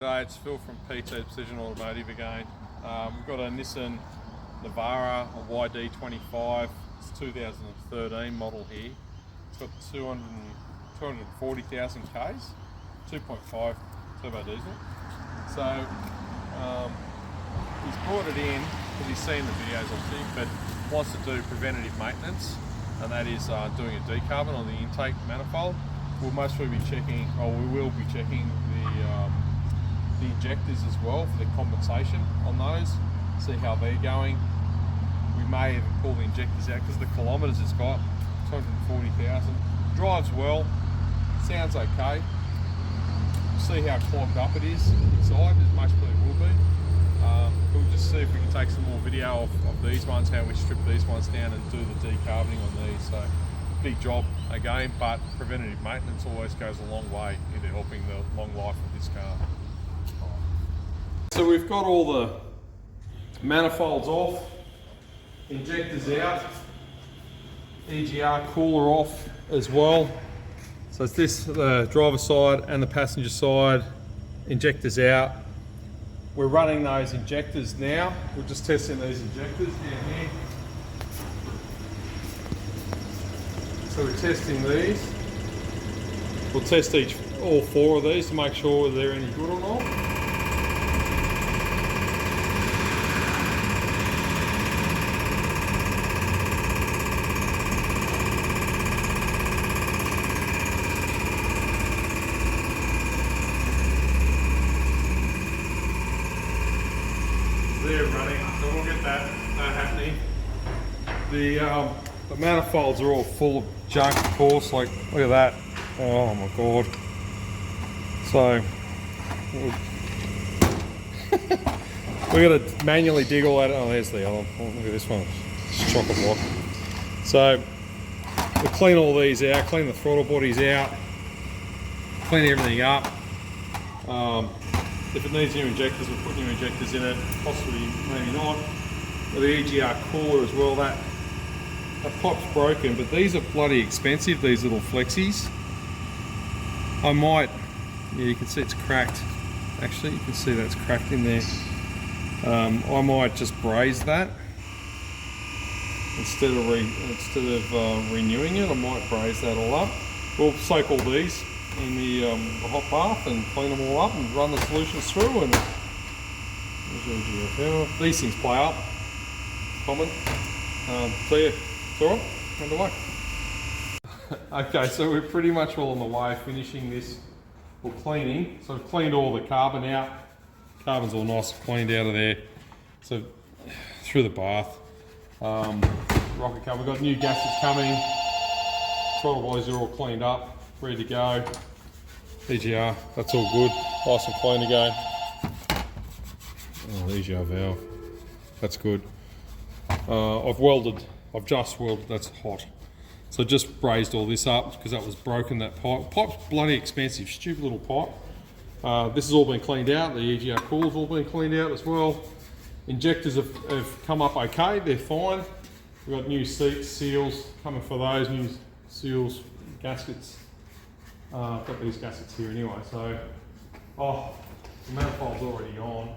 G'day, it's Phil from Piezo Precision Automotive again. We've got a Nissan Navara YD25. It's 2013 model here. It's got 240,000 Ks, 2.5 turbo diesel. So he's brought it in because he's seen the videos obviously, but wants to do preventative maintenance, and that is doing a decarbon on the intake manifold. We'll mostly be checking, or we will be checking the injectors as well for the compensation on those, see how they're going. We may even pull the injectors out because the kilometres it's got, 240,000. Drives well, sounds okay. See how clogged up it is inside, as most probably will be. We'll just see if we can take some more video of these ones, how we strip these ones down and do the decarboning on these. So big job again, but preventative maintenance always goes a long way into helping the long life of this car. So we've got all the manifolds off, injectors out, EGR cooler off as well. So it's this, the driver side and the passenger side, injectors out. We're running those injectors now. We're just testing these injectors down here. So we're testing these. We'll test all four of these to make sure whether they're any good or not. They're running, so we'll get that happening. The manifolds are all full of junk, of course. Like, look at that. Oh my god. So we're gonna manually dig all that. Oh, there's the other. Oh, look at this one. It's chock a block. So we'll clean all these out, clean the throttle bodies out, clean everything up. If it needs new injectors, we'll put new injectors in it, possibly, maybe not. The EGR cooler as well, that pipe's broken, but these are bloody expensive, these little flexies. I might, yeah, you can see it's cracked. Actually, you can see that's cracked in there. I might just braze that. Instead of renewing it, I might braze that all up. We'll soak all these in the hot bath and clean them all up and run the solutions through, and these things play up, common. So yeah, it's alright, underway. Okay, so we're pretty much all on the way finishing this, or cleaning. So we've cleaned all the carbon out. Carbon's all nice and cleaned out of there. So through the bath. Rocket car, we've got new gaskets coming. Throttle bodies are all cleaned up, ready to go. EGR, that's all good, nice and clean again. Oh, EGR valve, that's good. I've just welded, that's hot. So just brazed all this up because that was broken, that pipe. Pipe's bloody expensive, stupid little pipe. This has all been cleaned out, the EGR cooler's all been cleaned out as well. Injectors have come up okay, they're fine. We've got new seats, seals coming for those, new seals, gaskets. I've got these gaskets here anyway, so, the manifold's already on.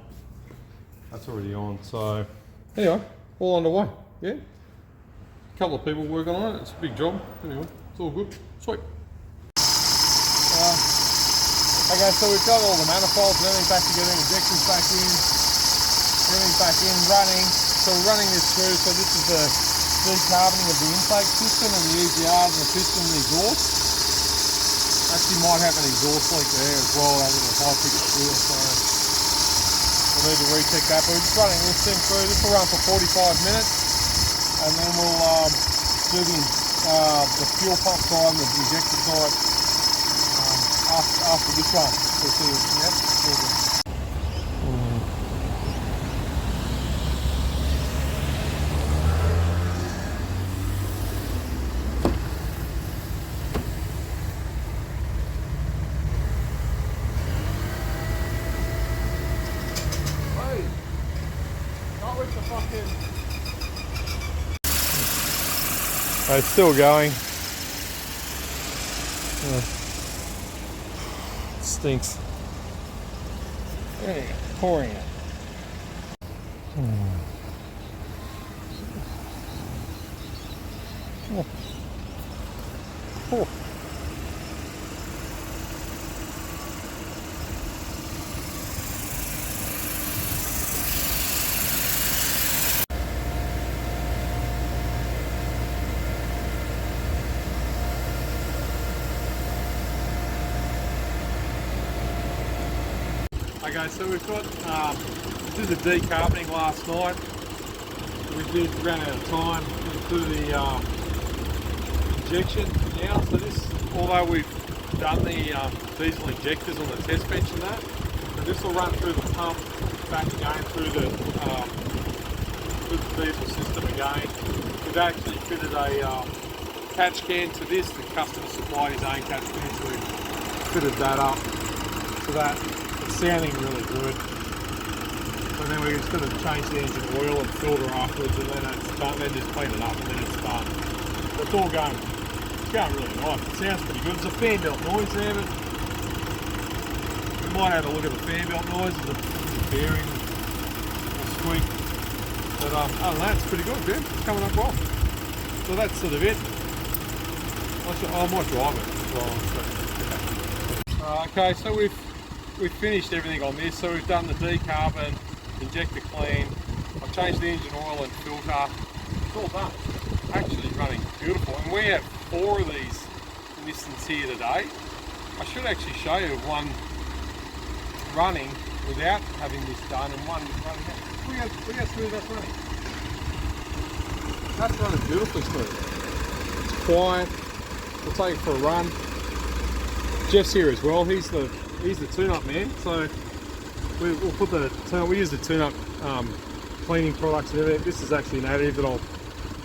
That's already on, so, anyway, all underway, yeah? A couple of people working on it, it's a big job. Anyway, it's all good, sweet. Okay, so we've got all the manifolds and everything back together, injectors back in, everything back in, running. So we're running this through, so this is the decarboning of the intake system and the EGRs and the piston and the exhaust. Actually might have an exhaust leak there as well, that little high-pitched squeal, so we'll need to recheck that. But we're just running this thing through. This will run for 45 minutes, and then we'll do the fuel pump side and the injector side after this one. So see, yep, all good. It's still going. It stinks. There you go, pouring it. Oh. Oh. Okay, so we've got, we did the decarboning last night. We ran out of time to do the injection now. So this, although we've done the diesel injectors on the test bench and that, and this will run through the pump, back again through the diesel system again. We've actually fitted a catch can to this. The customer supplied his own catch can, so we fitted that up so that it's sounding really good. So then we're just going to change the engine oil and filter afterwards, and then it's done. Then just clean it up, and then it's done. So it's all going. It's going really nice. It sounds pretty good. There's a fan belt noise there, but we might have a look at the fan belt noise. There's a bearing, a squeak. But other than that, it's pretty good, dude. It's coming up well. So that's sort of it. I might drive it as well. Okay, so we've finished everything on this. So we've done the decarbon, injector clean. I've changed the engine oil and filter. It's all done. Actually running beautiful. And we have 4 of these Nissans here today. I should actually show you one running without having this done and one running out. Look how smooth that's running. That's running beautifully smooth. It's quiet. We'll take it for a run. Jeff's here as well. He's the tune-up man. So we'll put the tune-up. We use the tune-up cleaning products and everything. This is actually an additive that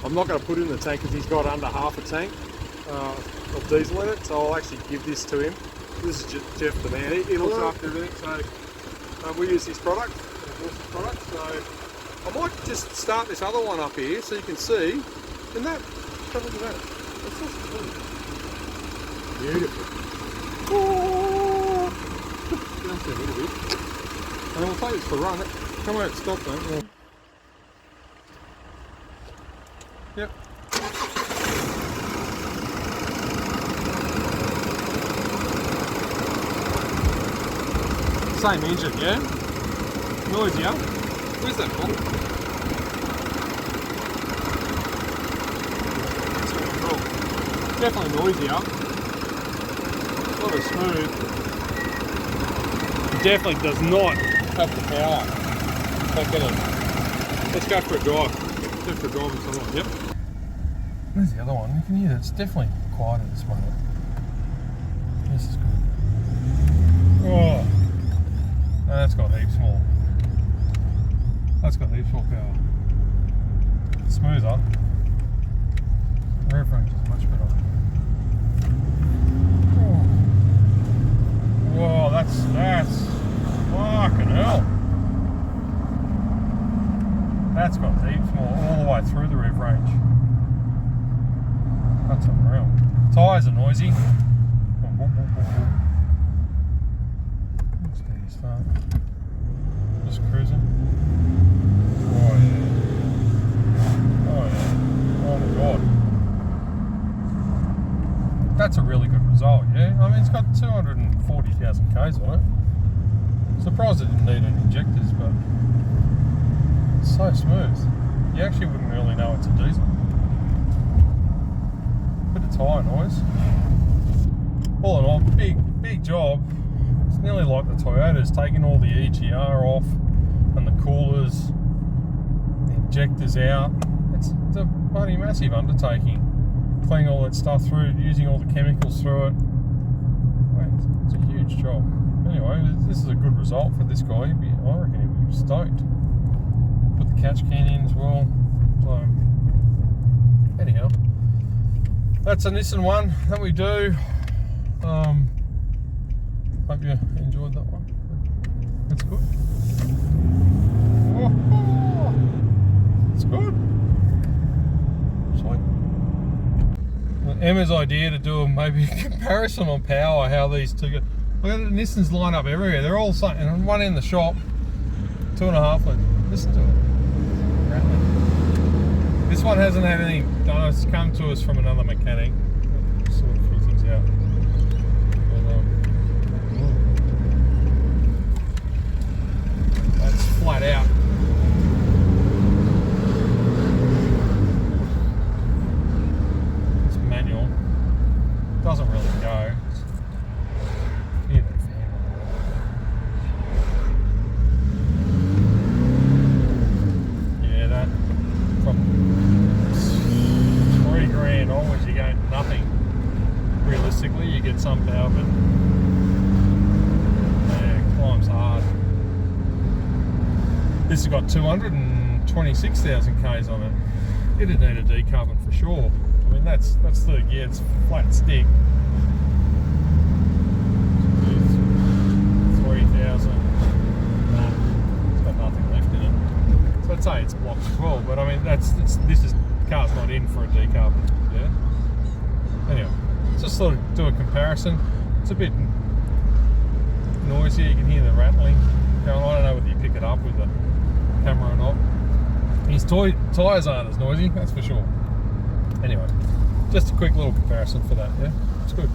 I'm not going to put in the tank because he's got under half a tank of diesel in it. So I'll actually give this to him. This is Jeff the man. He looks after everything. So we use his product. So I might just start this other one up here so you can see. And that, look at that. That's just cool. Beautiful. Oh. Just a little bit. And we'll take this for a run. Come on, stop that. Yep. Same engine, yeah? Noisier. Where's that from? Definitely noisier. Not as smooth. It definitely does not have the power. Let's go for a drive. Let's go for a drive and someone. Yep. Where's the other one? You can hear that. It's definitely quieter this one. This is good. Oh. No, that's got heaps more. That's got heaps more power. Smoother. Rev range is much better. Oh. Whoa, that's fucking hell. That's got heaps more all the way through the rev range. That's unreal. Tyres are noisy. Let's get you start. Just cruising. Oh yeah. Oh yeah. Oh my god. That's a really good result, yeah? I mean, it's got 240,000 Ks on it. Surprised it didn't need any injectors, but it's so smooth. You actually wouldn't really know it's a diesel. Bit of tyre noise. All in all, big job. It's nearly like the Toyota's taking all the EGR off and the coolers, the injectors out. It's a bloody massive undertaking. Cleaning all that stuff through, using all the chemicals through it. It's a huge job. Anyway, this is a good result for this guy. I reckon he'd be stoked. Put the catch can in as well. So, anyhow, that's a Nissan one that we do. Hope you enjoyed that one. That's good. Oh, it's good. Sweet. Emma's idea to do maybe a comparison on power, how these two go. Look at the Nissans line up everywhere. They're all something. And one in the shop, 2.5 litre. Listen to it. Rattling. This one hasn't had anything done. It's come to us from another mechanic. Sort a few things out. But, that's flat out. It's manual. Doesn't really go. Yeah, that from $3,000 onwards, you go nothing. Realistically, you get some power, but yeah, climbs hard. This has got 226,000 Ks on it. It'd need a DeCarbon for sure. I mean, that's the, yeah, it's flat stick. 3,000. It's got nothing left in it. So I'd say it's blocked as well, but I mean, this car's not in for a DeCarbon. Yeah. Anyway, just sort of do a comparison. It's a bit noisy. You can hear the rattling going on. I don't know whether you pick it up with the camera or not. His tyres aren't as noisy, that's for sure. Anyway, just a quick little comparison for that. Yeah, it's good.